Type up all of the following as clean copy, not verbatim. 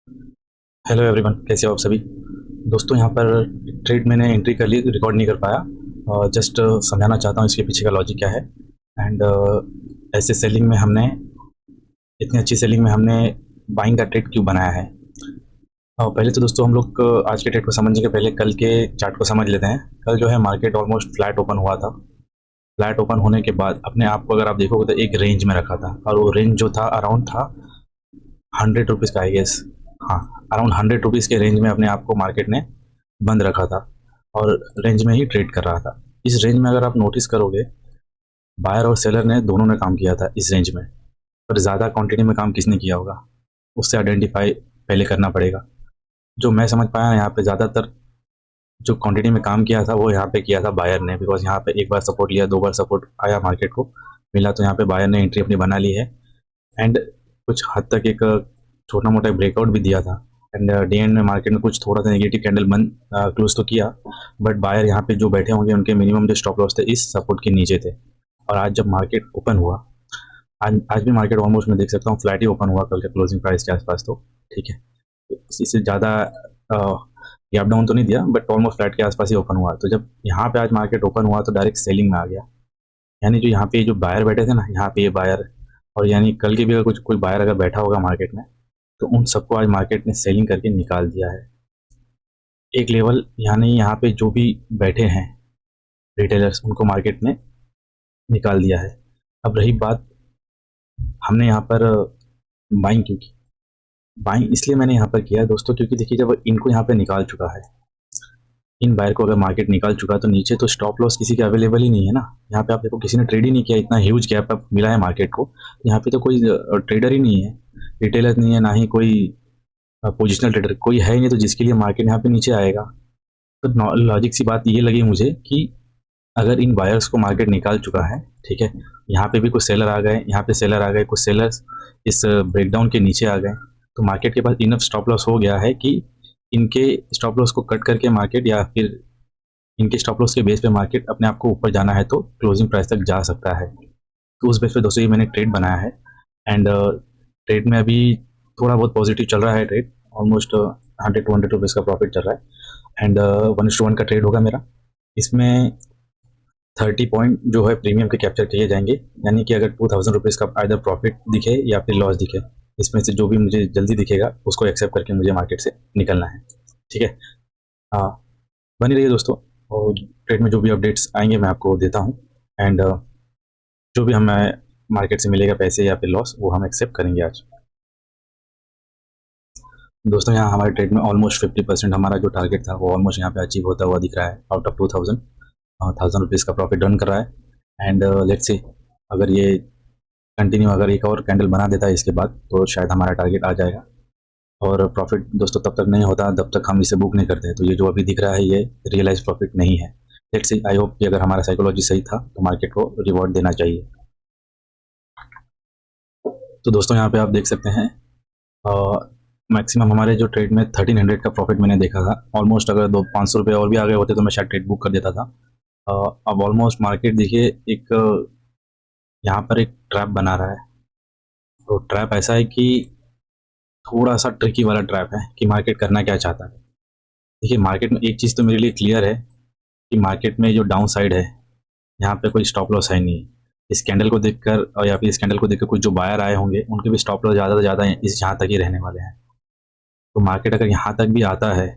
Hello everyone, कैसे हो आप सभी। दोस्तों यहाँ पर ट्रेड मैंने एंट्री कर ली, रिकॉर्ड नहीं कर पाया। जस्ट समझाना चाहता हूँ इसके पीछे का लॉजिक क्या है। एंड ऐसे सेलिंग में हमने, इतनी अच्छी सेलिंग में हमने बाइंग का ट्रेड क्यों बनाया है। पहले तो दोस्तों हम लोग आज के ट्रेड को समझने के पहले कल के चार्ट को समझ लेते हैं। कल जो है मार्केट ऑलमोस्ट फ्लैट ओपन हुआ था। फ्लैट ओपन होने के बाद अपने आप को अगर आप देखोगे तो एक रेंज में रखा था, और वो रेंज जो था अराउंड था 100 रुपीज़ का, आई गेस। हाँ, अराउंड 100 रुपीज़ के रेंज में अपने आप को मार्केट ने बंद रखा था, और रेंज में ही ट्रेड कर रहा था। इस रेंज में अगर आप नोटिस करोगे, बायर और सेलर ने दोनों ने काम किया था इस रेंज में। पर ज़्यादा क्वांटिटी में काम किसने किया होगा, उससे आइडेंटिफाई पहले करना पड़ेगा। जो मैं समझ पाया यहाँ पे ज़्यादातर जो क्वांटिटी में काम किया था वो यहाँ पे किया था बायर ने, बिकॉज यहाँ पे एक बार सपोर्ट लिया, दो बार सपोर्ट आया, मार्केट को मिला, तो यहाँ पे बायर ने एंट्री अपनी बना ली है। एंड कुछ हद तक एक छोटा मोटा ब्रेकआउट भी दिया था। एंड डे एंड में मार्केट में कुछ थोड़ा सा नेगेटिव कैंडल बंद क्लोज तो किया, बट बायर यहाँ पे जो बैठे होंगे उनके मिनिमम जो स्टॉप लॉस थे इस सपोर्ट के नीचे थे। और आज जब मार्केट ओपन हुआ, आज भी मार्केट ऑलमोस्ट मैं देख सकता हूँ फ्लैट ही ओपन हुआ कल के क्लोजिंग प्राइस के आसपास, तो ठीक है, इससे ज़्यादा गैप डाउन तो नहीं दिया, बट ऑलमोस्ट फ्लैट के आसपास ही ओपन हुआ। तो जब यहाँ पे आज मार्केट ओपन हुआ तो डायरेक्ट सेलिंग में आ गया। यानी जो यहाँ पे जो बायर बैठे थे ना, यहाँ पे ये बायर, और यानी कल के भी अगर कुछ कोई बायर अगर बैठा होगा मार्केट में, तो उन सबको आज मार्केट ने सेलिंग करके निकाल दिया है। एक लेवल, यानी यहाँ पे जो भी बैठे हैं रिटेलर्स, उनको मार्केट ने निकाल दिया है। अब रही बात, हमने यहाँ पर बाइंग क्यों की। बाइंग इसलिए मैंने यहाँ पर किया है दोस्तों, क्योंकि देखिए जब इनको यहाँ पे निकाल चुका है, इन बायर को अगर मार्केट निकाल चुका, तो नीचे तो स्टॉप लॉस किसी के अवेलेबल ही नहीं है ना। यहाँ पे आप देखो किसी ने ट्रेड ही नहीं किया, इतना ह्यूज गैप अप मिला है मार्केट को, तो यहाँ पे तो कोई ट्रेडर ही नहीं है, रिटेलर नहीं है, ना ही कोई पोजिशनल ट्रेडर कोई है ही नहीं, तो जिसके लिए मार्केट यहाँ पे नीचे आएगा। तो लॉजिक सी बात ये लगी मुझे कि अगर इन बायर्स को मार्केट निकाल चुका है, ठीक है, यहाँ पे भी कुछ सेलर आ गए, यहाँ पे सेलर आ गए, कुछ सेलर्स इस ब्रेकडाउन के नीचे आ गए, तो मार्केट के पास इनफ स्टॉप लॉस हो गया है कि इनके स्टॉप लॉस को कट करके मार्केट, या फिर इनके स्टॉप लॉस के बेस पे मार्केट अपने आप को ऊपर जाना है तो क्लोजिंग प्राइस तक जा सकता है। तो उस बेस पे दोस्तों ये मैंने ट्रेड बनाया है। एंड ट्रेड में अभी थोड़ा बहुत पॉजिटिव चल रहा है ट्रेड, ऑलमोस्ट 100 to 100 रुपीज़ का प्रॉफिट चल रहा है। एंड 1:1 का ट्रेड होगा मेरा। इसमें 30 पॉइंट जो है प्रीमियम के कैप्चर किए जाएंगे, यानी कि अगर 2000 रुपीज़ का आइदर प्रॉफिट दिखे या फिर लॉस दिखे, इसमें से जो भी मुझे जल्दी दिखेगा उसको एक्सेप्ट करके मुझे मार्केट से निकलना है। ठीक है, हाँ, बनी रहिए दोस्तों, और ट्रेड में जो भी अपडेट्स आएंगे मैं आपको देता हूँ। एंड जो भी हमें मार्केट से मिलेगा पैसे या फिर लॉस, वो हम एक्सेप्ट करेंगे आज। दोस्तों यहाँ हमारे ट्रेड में ऑलमोस्ट 50% हमारा जो टारगेट था वो ऑलमोस्ट यहाँ पे अचीव होता हुआ दिख रहा है। आउट ऑफ 1000 रुपीज़ का प्रॉफिट रन कर रहा है। एंड लेट्स सी, अगर ये कंटिन्यू, अगर एक और कैंडल बना देता है इसके बाद, तो शायद हमारा टारगेट आ जाएगा। और प्रॉफिट दोस्तों तब तक नहीं होता जब तक हम इसे बुक नहीं करते हैं। तो ये जो अभी दिख रहा है ये रियलाइज प्रॉफिट नहीं है। लेट्स सी, आई होप कि अगर हमारा साइकोलॉजी सही था तो मार्केट को रिवॉर्ड देना चाहिए। तो दोस्तों यहाँ पे आप देख सकते हैं, मैक्सिमम हमारे जो ट्रेड में 1300 का प्रॉफिट मैंने देखा था। ऑलमोस्ट अगर 200-500 रुपये और भी आ गए होते तो मैं शायद ट्रेड बुक कर देता था। अब ऑलमोस्ट मार्केट देखिए एक यहाँ पर एक ट्रैप बना रहा है। तो ट्रैप ऐसा है कि थोड़ा सा ट्रिकी वाला ट्रैप है कि मार्केट करना क्या चाहता है। देखिए मार्केट में एक चीज़ तो मेरे लिए क्लियर है कि मार्केट में जो डाउन साइड है, यहाँ पे कोई स्टॉप लॉस है नहीं। इस कैंडल को देखकर, और या फिर इस कैंडल को देखकर कुछ जो बायर आए होंगे उनके भी स्टॉप लॉस ज़्यादा से ज़्यादा इस यहाँ तक ही रहने वाले हैं। तो मार्केट अगर यहाँ तक भी आता है,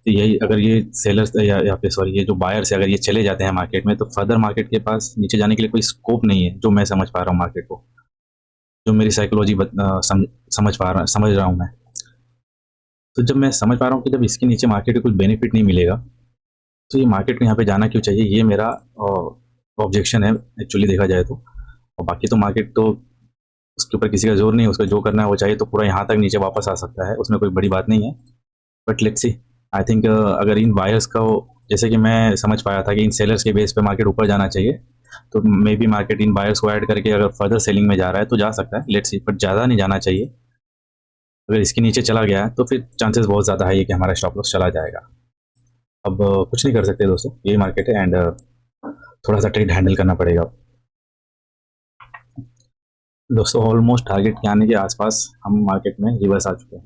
तो यही अगर ये सेलर्स या फिर सॉरी ये जो बायर्स है अगर ये चले जाते हैं मार्केट में, तो फर्दर मार्केट के पास नीचे जाने के लिए कोई स्कोप नहीं है, जो मैं समझ पा रहा हूँ मार्केट को, जो मेरी साइकोलॉजी समझ रहा हूँ मैं। तो जब मैं समझ पा रहा हूँ कि जब इसके नीचे मार्केट को कुछ बेनिफिट नहीं मिलेगा, तो ये मार्केट को यहाँ पे जाना क्यों चाहिए, ये मेरा ऑब्जेक्शन है एक्चुअली देखा जाए तो। और बाकी तो मार्केट तो उसके ऊपर किसी का जोर नहीं है, उसका जो करना है वो चाहिए तो पूरा यहाँ तक नीचे वापस आ सकता है, उसमें कोई बड़ी बात नहीं है। But let's see, I think अगर इन बायर्स का, जैसे कि मैं समझ पाया था कि इन सेलर्स के बेस पे मार्केट ऊपर जाना चाहिए, तो may be market in buyers को ऐड करके अगर फर्दर सेलिंग में जा रहा है तो जा सकता है, लेट्स सी, बट ज़्यादा नहीं जाना चाहिए। अगर इसके नीचे चला गया तो फिर चांसेस बहुत ज़्यादा है ये कि हमारा स्टॉप लॉस चला जाएगा। अब कुछ नहीं कर सकते दोस्तों, यही मार्केट है। एंड थोड़ा सा ट्रेड हैंडल करना पड़ेगा दोस्तों। ऑलमोस्ट टारगेट के आने के आसपास हम मार्केट में रिवर्स आ चुके हैं।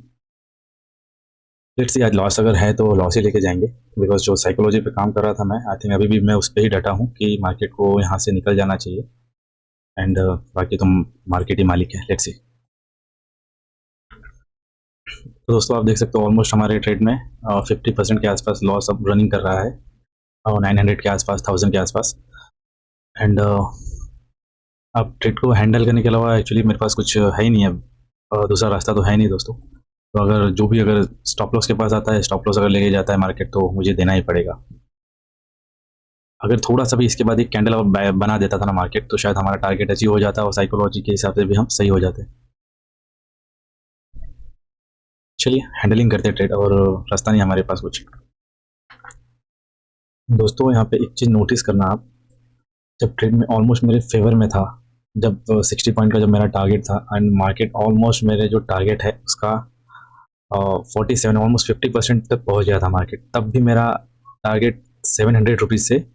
लेट्स सी आज लॉस अगर है तो लॉस ही लेके जाएंगे, बिकॉज जो साइकोलॉजी पे काम कर रहा था मैं, आई थिंक अभी भी मैं उस पर ही डटा हूँ कि मार्केट को यहाँ से निकल जाना चाहिए। एंड बाकी तुम मार्केट ही मालिक है। Let's see. तो दोस्तों आप देख सकते हो ऑलमोस्ट हमारे ट्रेड में 50% के आसपास लॉस अब रनिंग कर रहा है, और 900 के आसपास, 1000 के आसपास। एंड अब ट्रेड को हैंडल करने के अलावा एक्चुअली मेरे पास कुछ है ही नहीं अब, दूसरा रास्ता तो है नहीं दोस्तों। तो अगर जो भी अगर स्टॉप लॉस के पास आता है, स्टॉप लॉस अगर लेके जाता है मार्केट, तो मुझे देना ही पड़ेगा। अगर थोड़ा सा भी इसके बाद एक कैंडल अगर बना देता था ना मार्केट, तो शायद हमारा टारगेट अचीव हो जाता और साइकोलॉजी के हिसाब से भी हम सही हो जाते। चलिए हैंडलिंग करते ट्रेड, और रास्ता नहीं हमारे पास कुछ। दोस्तों यहाँ पे एक चीज़ नोटिस करना आप, जब ट्रेड में ऑलमोस्ट मेरे फेवर में था, जब 60 पॉइंट का जब मेरा टारगेट था, एंड मार्केट ऑलमोस्ट मेरे जो टारगेट है उसका 47 ऑलमोस्ट 50% तक पहुँच गया था मार्केट, तब भी मेरा टारगेट 700 रुपीज़ से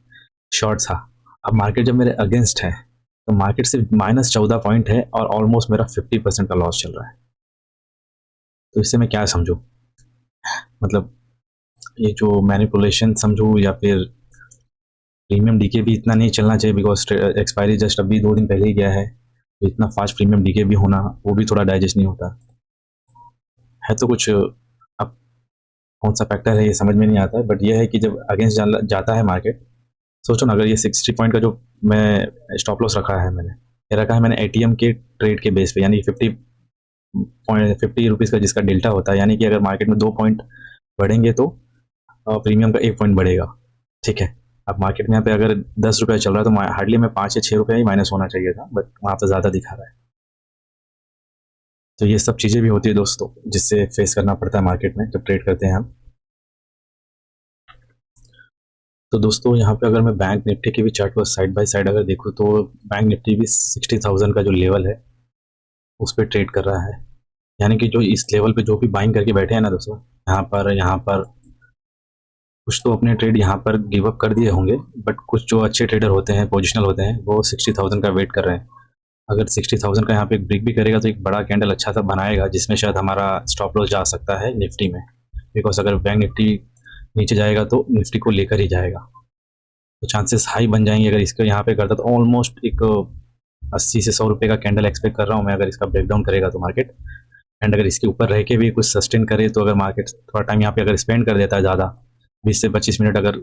शॉर्ट था। अब मार्केट जब मेरे अगेंस्ट है, तो मार्केट सिर्फ -14 पॉइंट है और ऑलमोस्ट मेरा 50% का लॉस चल रहा है। तो इससे मैं क्या समझूं, मतलब ये जो मैनिपुलेशन समझूं, या फिर प्रीमियम डीके भी इतना नहीं चलना चाहिए, बिकॉज एक्सपायरी जस्ट अभी 2 दिन पहले ही गया है, तो इतना फास्ट प्रीमियम डीके भी होना, वो भी थोड़ा डाइजेस्ट नहीं होता है। तो कुछ अब कौन सा फैक्टर है ये समझ में नहीं आता है, बट ये है कि जब अगेंस्ट जाता है मार्केट, सोचो ना, अगर ये 60 पॉइंट का जो मैं स्टॉप लॉस रखा है, मैंने ये रखा है मैंने एटीएम के ट्रेड के बेस पे, यानी 50 रुपीज़ का जिसका डेल्टा होता है, यानी कि अगर मार्केट में 2 पॉइंट बढ़ेंगे तो प्रीमियम का 1 पॉइंट बढ़ेगा। ठीक है, अब मार्केट में यहाँ पे अगर 10 रुपया चल रहा है, तो हार्डली में 5 या 6 रुपया ही माइनस होना चाहिए था, बट वहाँ पे ज़्यादा दिखा रहा है। तो ये सब चीज़ें भी होती है दोस्तों, जिससे फेस करना पड़ता है मार्केट में जब ट्रेड करते हैं हम। तो दोस्तों यहाँ पे अगर मैं बैंक निफ्टी के भी चार्ट को साइड बाय साइड अगर देखूँ, तो बैंक निफ्टी भी 60,000 का जो लेवल है उस पर ट्रेड कर रहा है। यानी कि जो इस लेवल पे जो भी बाइंग करके बैठे हैं ना दोस्तों, यहाँ पर कुछ तो अपने ट्रेड यहाँ पर गिव अप कर दिए होंगे, बट कुछ जो अच्छे ट्रेडर होते हैं, पोजिशनल होते हैं, वो 60,000 का वेट कर रहे हैं। अगर 60,000 का यहाँ पे एक ब्रेक भी करेगा, तो एक बड़ा कैंडल अच्छा सा बनाएगा, जिसमें शायद हमारा स्टॉप लॉस जा सकता है निफ्टी में। बिकॉज अगर बैंक निफ्टी नीचे जाएगा तो निफ्टी को लेकर ही जाएगा, तो चांसेस हाई बन जाएंगे। अगर इसको यहाँ पे करता तो ऑलमोस्ट एक 80 से 100 रुपये का कैंडल एक्सपेक्ट कर रहा हूँ मैं, अगर इसका ब्रेकडाउन करेगा तो मार्केट। एंड अगर इसके ऊपर रह के भी कुछ सस्टेन करे, तो अगर मार्केट थोड़ा टाइम यहाँ पे अगर स्पेंड कर देता है, ज़्यादा 20 से 25 मिनट अगर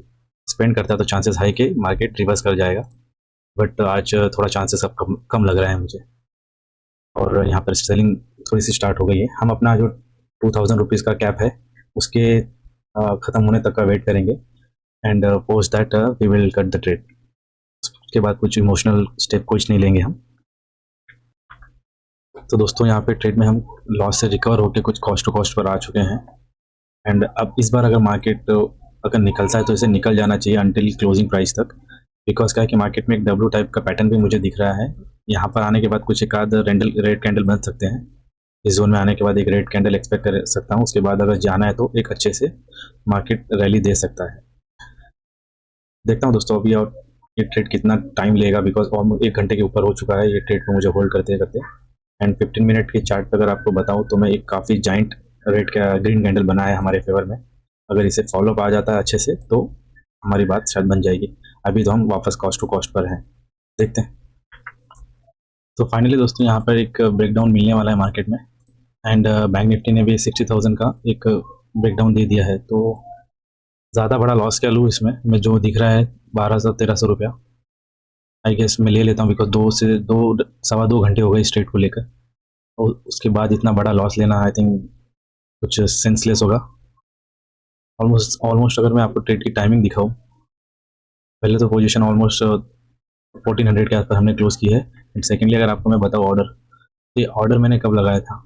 स्पेंड करता है, तो चांसेस हाई के मार्केट रिवर्स कर जाएगा। बट आज थोड़ा चांसेस अब कम कम लग रहा है मुझे, और यहाँ पर सेलिंग थोड़ी सी स्टार्ट हो गई है। हम अपना जो 2000 रुपीज़ का कैप है उसके ख़त्म होने तक का वेट करेंगे, and post that we will cut the trade. उसके बाद कुछ इमोशनल स्टेप कुछ नहीं लेंगे हम। तो दोस्तों यहाँ पे ट्रेड में हम लॉस से रिकवर होकर कुछ कॉस्ट टू कॉस्ट पर आ चुके हैं। एंड अब इस बार अगर मार्केट अगर निकलता है, तो इसे निकल जाना चाहिए अनटिल क्लोजिंग प्राइस तक। बिकॉज क्या है कि मार्केट में एक डब्ल्यू टाइप का पैटर्न भी मुझे दिख रहा है। यहाँ पर आने के बाद कुछ एक आध रेड कैंडल बन सकते हैं। इस जोन में आने के बाद एक रेड कैंडल एक्सपेक्ट कर सकता हूँ। उसके बाद अगर जाना है तो एक अच्छे से मार्केट रैली दे सकता है। देखता हूँ दोस्तों अभी, और ये ट्रेड कितना टाइम लेगा, बिकॉज ऑलमोस्ट 1 घंटे के ऊपर हो चुका है ये ट्रेड को मुझे होल्ड करते करते। एंड 15 मिनट के चार्ट पर अगर आपको बताऊँ, तो मैं एक काफ़ी जाइंट रेड का ग्रीन कैंडल बना है हमारे फेवर में। अगर इसे फॉलोअप आ जाता है अच्छे से, तो हमारी बात शायद बन जाएगी। अभी तो हम वापस कॉस्ट टू कॉस्ट पर हैं, देखते हैं। तो फाइनली दोस्तों यहाँ पर एक ब्रेकडाउन मिलने वाला है मार्केट में, एंड बैंक निफ्टी ने भी 60,000 का एक ब्रेकडाउन दे दिया है। तो ज़्यादा बड़ा लॉस क्या लूँ इसमें, मैं जो दिख रहा है 1200-1300 रुपया, आई गेस मैं ले लेता हूँ, बिकॉज 2 से 2 सवा 2 घंटे हो गए इस ट्रेड को लेकर, और उसके बाद इतना बड़ा लॉस लेना आई थिंक कुछ सेंसलेस होगा। ऑलमोस्ट ऑलमोस्ट अगर मैं आपको ट्रेड की टाइमिंग दिखाऊँ, पहले तो पोजीशन ऑलमोस्ट 1400 के आसपास हमने क्लोज की है। एंड सेकेंडली अगर आपको मैं बताऊँ ऑर्डर, ये ऑर्डर मैंने कब लगाया था,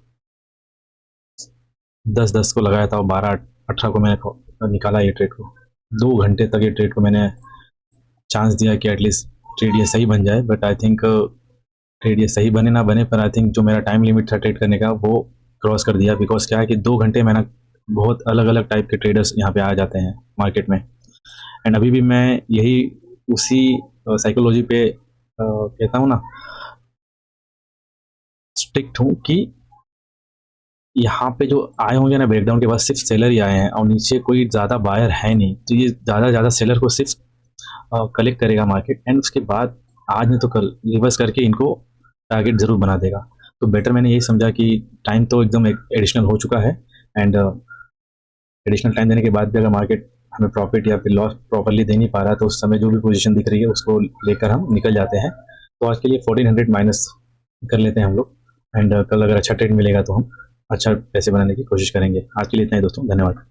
10-10 को लगाया था, और 12-18 को मैंने निकाला ये ट्रेड को। 2 घंटे तक ये ट्रेड को मैंने चांस दिया कि एटलीस्ट ट्रेड ये सही बन जाए, बट आई थिंक ट्रेड ये सही बने ना बने, पर आई थिंक जो मेरा टाइम लिमिट था ट्रेड करने का, वो क्रॉस कर दिया। बिकॉज क्या है कि 2 घंटे में ना बहुत अलग अलग टाइप के ट्रेडर्स यहाँ पे आ जाते हैं मार्केट में। एंड अभी भी मैं यही उसी साइकोलॉजी पे कहता हूँ ना, स्ट्रिक्ट हूँ कि यहाँ पे जो आए होंगे ना ब्रेकडाउन के बाद सिर्फ सेलर ही आए हैं और नीचे कोई ज़्यादा बायर है नहीं, तो ये ज़्यादा सेलर को सिर्फ कलेक्ट करेगा मार्केट एंड उसके बाद आज नहीं तो कल रिवर्स करके इनको टारगेट ज़रूर बना देगा। तो बेटर मैंने यही समझा कि टाइम तो एकदम एडिशनल हो चुका है एंड एडिशनल टाइम देने के बाद भी अगर मार्केट हमें प्रॉफिट या फिर लॉस प्रॉपर्ली दे नहीं पा रहा, तो उस समय जो भी पोजीशन दिख रही है उसको लेकर हम निकल जाते हैं। तो आज के लिए 1400 माइनस कर लेते हैं हम लोग एंड कल अगर अच्छा ट्रेड मिलेगा तो हम अच्छा पैसे बनाने की कोशिश करेंगे। आज के लिए इतना ही दोस्तों, धन्यवाद।